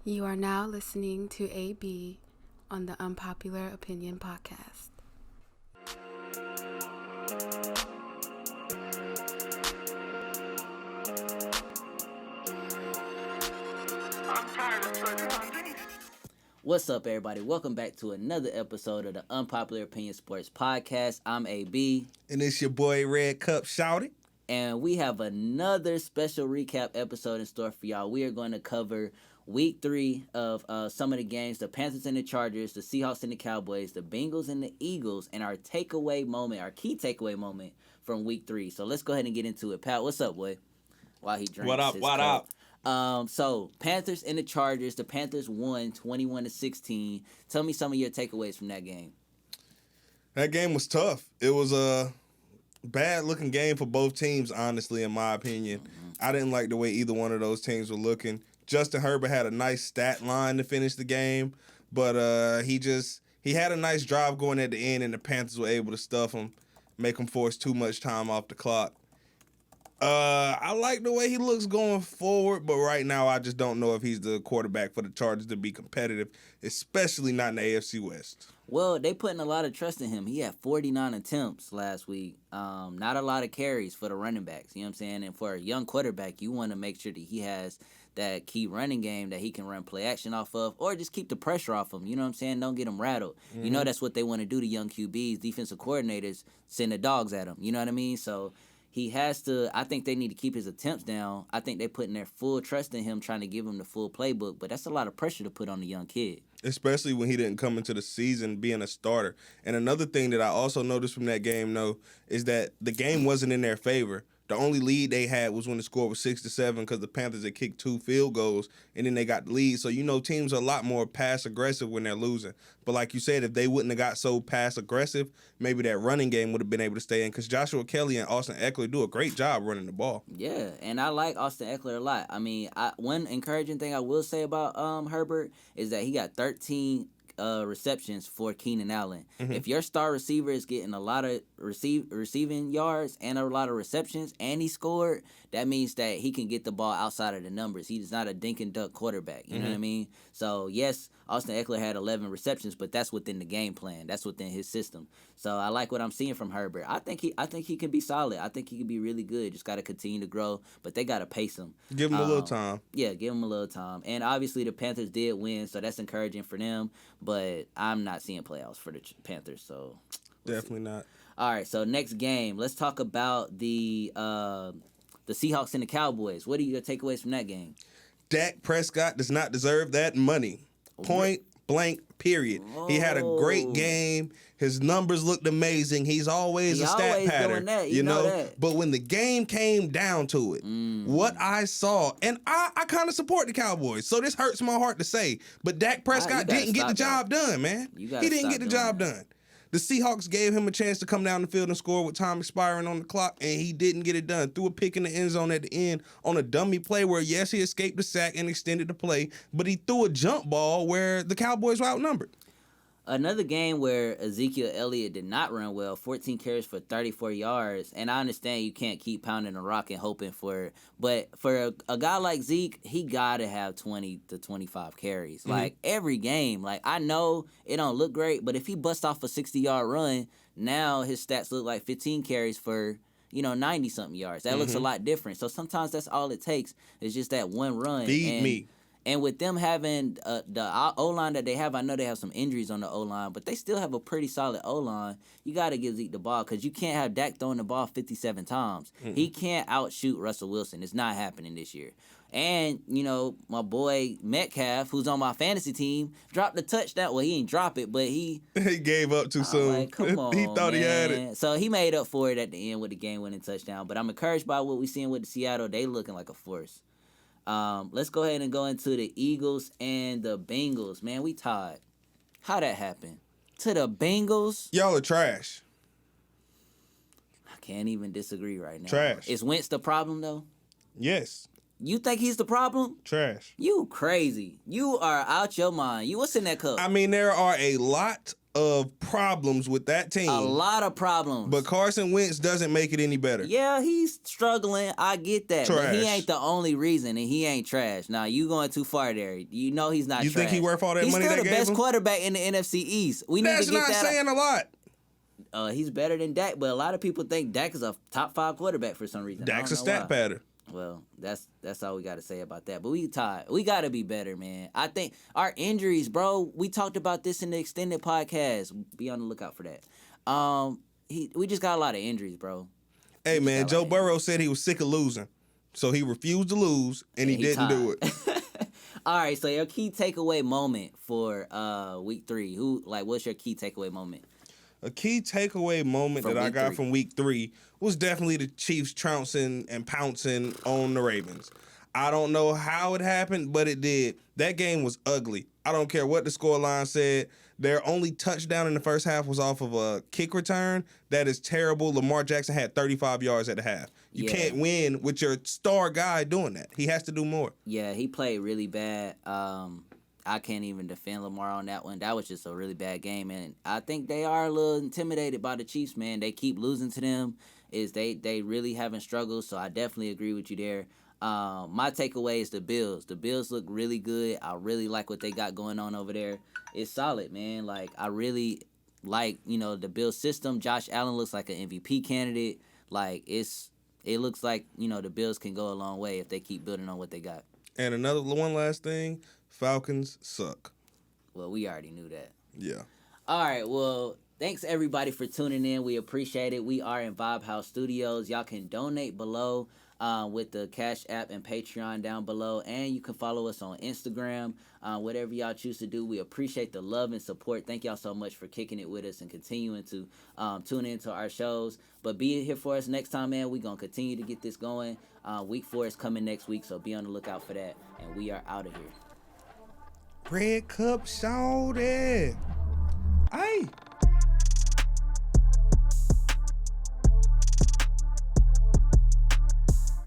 You are now listening to AB on the Unpopular Opinion Podcast. What's up, everybody? Welcome back to another episode of the Unpopular Opinion Sports Podcast. I'm AB. And it's your boy Red Cup Shouty. And we have another special recap episode in store for y'all. We are going to cover Week 3 of some of the games, the Panthers and the Chargers, the Seahawks and the Cowboys, the Bengals and the Eagles, and our key takeaway moment from Week 3. So let's go ahead and get into it. Pat, what's up, boy? While he drinks What up, his what cup. up? So Panthers and the Chargers. The Panthers won 21-16. Tell me some of your takeaways from that game. That game was tough. It was a bad-looking game for both teams, honestly, in my opinion. I didn't like the way either one of those teams were looking. Justin Herbert had a nice stat line to finish the game, but he had a nice drive going at the end, and the Panthers were able to stuff him, make him force too much time off the clock. I like the way he looks going forward, but right now I just don't know if he's the quarterback for the Chargers to be competitive, especially not in the AFC West. Well, they putting a lot of trust in him. He had 49 attempts last week. Not a lot of carries for the running backs, you know what I'm saying? And for a young quarterback, you want to make sure that he has that key running game that he can run play action off of, or just keep the pressure off him, you know what I'm saying? Don't get him rattled. Mm-hmm. You know that's what they want to do to young QBs, defensive coordinators, send the dogs at him, you know what I mean? So he has to, I think they need to keep his attempts down. I think they're putting their full trust in him, trying to give him the full playbook, but that's a lot of pressure to put on a young kid. Especially when he didn't come into the season being a starter. And another thing that I also noticed from that game, though, is that the game wasn't in their favor. The only lead they had was when the score was 6-7 because the Panthers had kicked 2 field goals, and then they got the lead. So, teams are a lot more pass-aggressive when they're losing. But like you said, if they wouldn't have got so pass-aggressive, maybe that running game would have been able to stay in because Joshua Kelly and Austin Eckler do a great job running the ball. Yeah, and I like Austin Eckler a lot. I mean, one encouraging thing I will say about Herbert is that he got 13 receptions for Keenan Allen. Mm-hmm. If your star receiver is getting a lot of receiving yards and a lot of receptions and he scored, that means that he can get the ball outside of the numbers. He's not a dink and duck quarterback. You know what I mean? So, yes, Austin Eckler had 11 receptions, but that's within the game plan. That's within his system. So, I like what I'm seeing from Herbert. I think he can be solid. I think he can be really good. Just got to continue to grow, but they got to pace him. Give him a little time. Yeah, give him a little time. And obviously the Panthers did win, so that's encouraging for them, but I'm not seeing playoffs for the Panthers, so definitely not. All right, so next game, let's talk about the Seahawks and the Cowboys. What are your takeaways from that game? Dak Prescott does not deserve that money. Point blank, period. He had a great game. His numbers looked amazing. He's always a stat pattern, you know that. But when the game came down to it, what I saw, and I kind of support the Cowboys, so this hurts my heart to say, but Dak Prescott didn't get the job done, man. He didn't get the job done. The Seahawks gave him a chance to come down the field and score with time expiring on the clock, and he didn't get it done. Threw a pick in the end zone at the end on a dummy play where, yes, he escaped the sack and extended the play, but he threw a jump ball where the Cowboys were outnumbered. Another game where Ezekiel Elliott did not run well, 14 carries for 34 yards. And I understand you can't keep pounding the rock and hoping for it. But for a guy like Zeke, he got to have 20 to 25 carries. Mm-hmm. Like, every game. Like, I know it don't look great, but if he busts off a 60-yard run, now his stats look like 15 carries for 90-something yards. That looks a lot different. So sometimes that's all it takes is just that one run. Feed me. And with them having the O-line that they have, I know they have some injuries on the O-line, but they still have a pretty solid O-line. You got to give Zeke the ball because you can't have Dak throwing the ball 57 times. Mm-hmm. He can't outshoot Russell Wilson. It's not happening this year. And, my boy Metcalf, who's on my fantasy team, dropped the touchdown. Well, he didn't drop it, but he gave up too soon. Like, come on, he thought he had it. So he made up for it at the end with the game-winning touchdown. But I'm encouraged by what we're seeing with Seattle. They looking like a force. Let's go ahead and go into the Eagles and the Bengals. Man, we tied. How that happened? To the Bengals? Y'all are trash. I can't even disagree right now. Trash. Is Wentz the problem, though? Yes. You think he's the problem? Trash. You crazy. You are out your mind. What's in that cup? I mean, there are a lot of problems with that team. A lot of problems. But Carson Wentz doesn't make it any better. Yeah, he's struggling. I get that. Trash. But he ain't the only reason, and he ain't trash. Now, you going too far there. You know he's not You trash. think he worth all that money they gave him? He's still the best quarterback in the NFC East. We need to get that. That's not saying a lot. He's better than Dak, but a lot of people think Dak is a top 5 quarterback for some reason. Dak's a stat pattern. Well, that's all we got to say about that. But we tied. We got to be better, man. I think our injuries, bro. We talked about this in the extended podcast. Be on the lookout for that. We just got a lot of injuries, bro. Hey, man, Joe Burrow said he was sick of losing, so he refused to lose, and he didn't do it. All right, so your key takeaway moment for week 3. What's your key takeaway moment? A key takeaway moment that I got from week 3 was definitely the Chiefs trouncing and pouncing on the Ravens. I don't know how it happened, but it did. That game was ugly. I don't care what the scoreline said. Their only touchdown in the first half was off of a kick return. That is terrible. Lamar Jackson had 35 yards at the half. You can't win with your star guy doing that. He has to do more. Yeah, he played really bad. I can't even defend Lamar on that one. That was just a really bad game, and I think they are a little intimidated by the Chiefs, man. They keep losing to them. They really having struggles, so I definitely agree with you there. My takeaway is the Bills. The Bills look really good. I really like what they got going on over there. It's solid, man. Like, I really like, the Bills system. Josh Allen looks like an MVP candidate. Like, it looks like, the Bills can go a long way if they keep building on what they got. And one last thing, Falcons suck. Well, we already knew that. Yeah. All right, well, thanks everybody for tuning in. We appreciate it. We are in Vibehouse Studios. Y'all can donate below with the Cash App and Patreon down below. And you can follow us on Instagram. Whatever y'all choose to do, we appreciate the love and support. Thank y'all so much for kicking it with us and continuing to tune into our shows. But be here for us next time, man. We're going to continue to get this going. Week 4 is coming next week, so be on the lookout for that. And we are out of here. Red Cup Shorty. Aye.